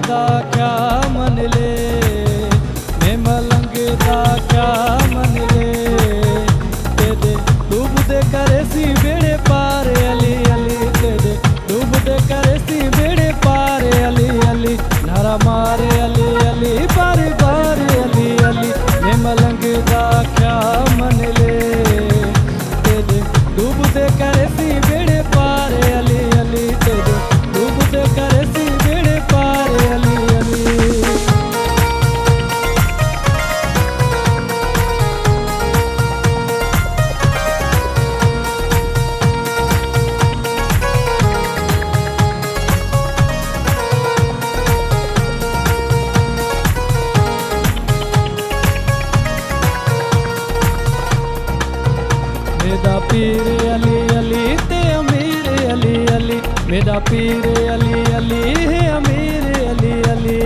दा क्या मन ले, मैं मलंग दा क्या मन ले, तेरे डूबदे करे सी बेड़े पार अली अली, तेरे डूबदे करे सी बेड़े पार अली अली, नारा मारे अली अली बार बार अली अली, मैं मलंग दा क्या मन ले, तेरे डूबदे करे सी बेड़े पार अली अली, तेरे डूबदे करे सी बेड़े पार अली अली। मेरा पीर अली अली ते अमीर अली अली, मेरा पीर अली अली है अमीर अली अली,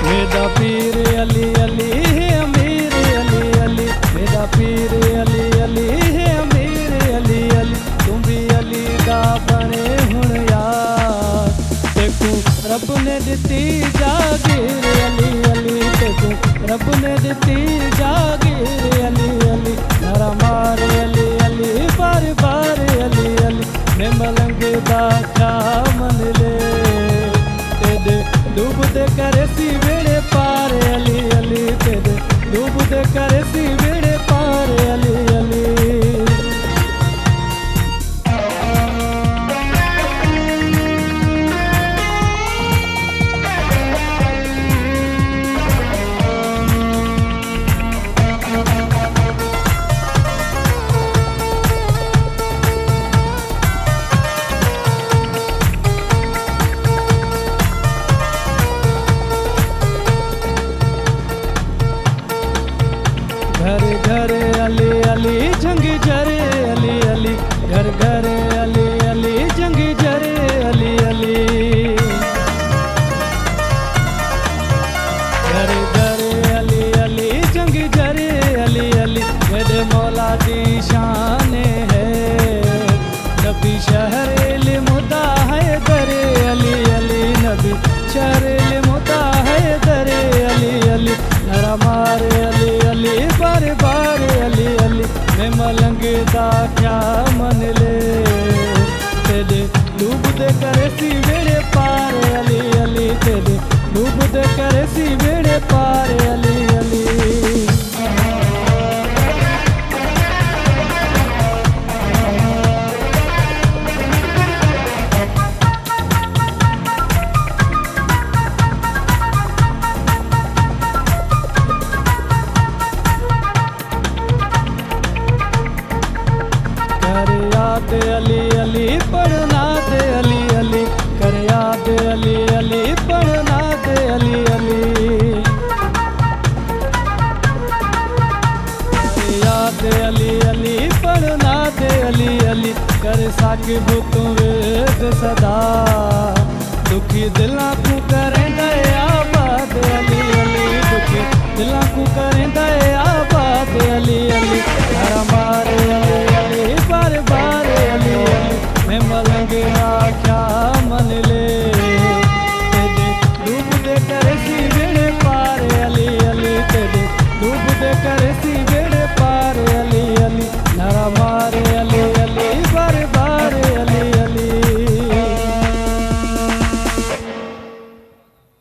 मेरा पीर अली अली है अमीर अली अली, मेरा पीर अली अली है अमीर अली अली, तुम भी अली दा बने हुण यार, तेकू रब ने दिती जागीर अली अली, तेकू रब ने दिती जागीर अली अली, नारा मार अली अली बार बार अली अली, मैं मलंग दा क्या मन ले, तेरे डूबदे करे सी बेड़े पार अली अली, तेरे डूबदे करे सी बेड़े पार अली अली। घर घर अली अली जंग जरे अली अली, घर घर अली अली जंग जरे अली अली, घर घर अली अली जंग जरे अली अली, मेरे मौला दी शान है, नबी शहर इल्म मुदा है दरे अली अली, नबी शहर इल्म मुदा है दरे अली अली, नरा मारे अली अली बार बार अली अली, मैं मलंग दा क्या मन ले, तेरे डूबदे करे सी बेड़े पार अली अली, तेरे डूबदे करे सी बेड़े पार अली अली। कर याद अली अली पढ़ना दे अली अली, कर याद अली अली पढ़ना दे अली अली, कर याद अली अली पढ़ना दे अली अली, कर साकिब तू वेद सदा, दुखी दिलां को करेंदा आबाद अली अली, दुखी दिलां को करेंदा आबाद अली अली, हरा मारे अली अली बार बार अली अली, मैं मलंग दा क्या मन ले, तेरे डूबदे करे सी बेड़े पार अली अली, तेरे डूबदे करे सी बेड़े पार अली अली, नारा मारे अली अली बार बार अली अली।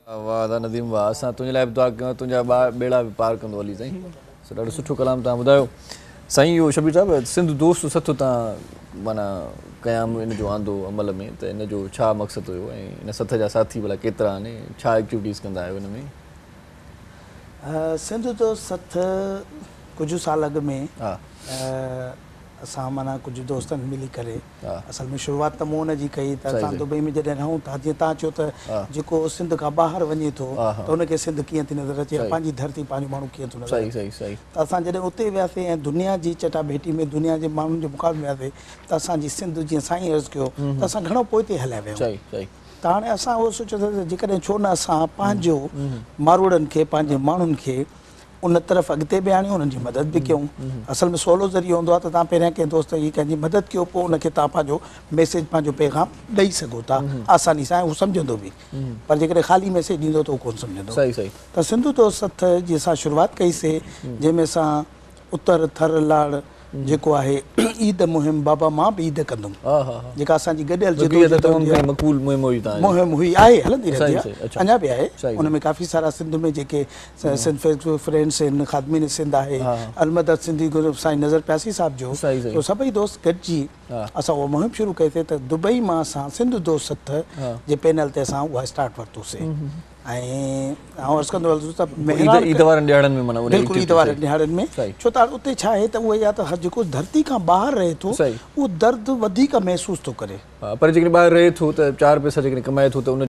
वाह नदीम वाह, असां तुंहिंजे लाइ बि दुआ कयूं, तुंहिंजा बेड़ा बि पार कंदो अली साईं, सो ॾाढो सुठो कलाम तव्हां ॿुधायो साईं। इहो शबीर साहिबु सिंध दोस्त सथ तव्हां माना क़याम इन जो आंदो अमल में, त इन जो छा मक़सदु हुयो ऐं इन सथ जा साथी भला केतिरा आहिनि, छा एक्टिविटीज़ कंदा आहियो हिन में? सिंध जो सथ कुझु साल अॻु में हा असां माना कुझु दोस्तनि मिली करे असल में शुरूआत त मूं हुन जी कई त असां दुबई में जॾहिं रहूं था, जीअं तव्हां चयो त जेको सिंध खां ॿाहिरि वञे थो त हुनखे सिंध कीअं थी नज़र अचे, पंहिंजी धरती पंहिंजो माण्हू कीअं थो नज़र अचे, त असां जॾहिं उते वियासीं ऐं दुनिया जी चटाभेटी में दुनिया जे माण्हुनि जे मुक़ाबले में वियासीं त असांजी सिंध जीअं साईं अर्ज़ु कयो त असां घणो पोइ ते हलिया विया आहियूं। त हाणे असां उहो सोचियोसीं जेकॾहिं छो न असां पंहिंजो मारूड़नि खे पंहिंजे माण्हुनि खे उन तरफ़ अॻिते बि आणियूं उन्हनि जी मदद बि कयूं असल में सवलो ज़रियो हूंदो आहे त तव्हां पहिरियां कंहिं दोस्त जी कंहिंजी मदद कयो पोइ उनखे तव्हां पंहिंजो मैसेज पंहिंजो पैगाम ॾेई सघो था आसानी सां ऐं हू सम्झंदो बि पर जेकॾहिं ख़ाली मैसेज ॾींदो त उहो कोन सम्झंदो सही सही त सिंधु दोस्त सथ जी असां शुरूआति कईसीं जंहिंमें असां उतर थर लाड़ जेको आहे ईद मुहिम बाबा मां बि ईद कंदुमि हा हा हा जेका असांजी गॾियल बक़ीअ त तमामु घणी मक़बूल मुहिम हुई तव्हांजी मुहिम हुई आहे हलंदी रहंदी सही, आहे अच्छा। अञा बि आहे सही। उन में काफ़ी सारा सिंध में जेके सिंध फेसबुक फ्रेंड्स आहिनि ख़ादमीन सिंध आहे अलमदद सिंधी ग्रुप साईं नज़र प्यासी साहिब जो सही, सही। तो सभई दोस्त गॾिजी असां उहा मुहिम शुरू कईसीं त दुबई मां असां सिंध दोस्त सथ जे पैनल ते असां उहा स्टार्ट वरितोसीं ऐं अर्ज़ु कंदो हलंदुसि त ईद वारनि ॾियारनि में माना उन बिल्कुलु ईद वारनि ॾियारनि में सही। छो त उते छा आहे त उहे या त जेको धरती खां ॿाहिरि रहे थो सही। उहो दर्द वधीक महसूसु थो करे हा पर जेकॾहिं ॿाहिरि रहे थो त 4 पैसा जेकॾहिं कमाए थो त उन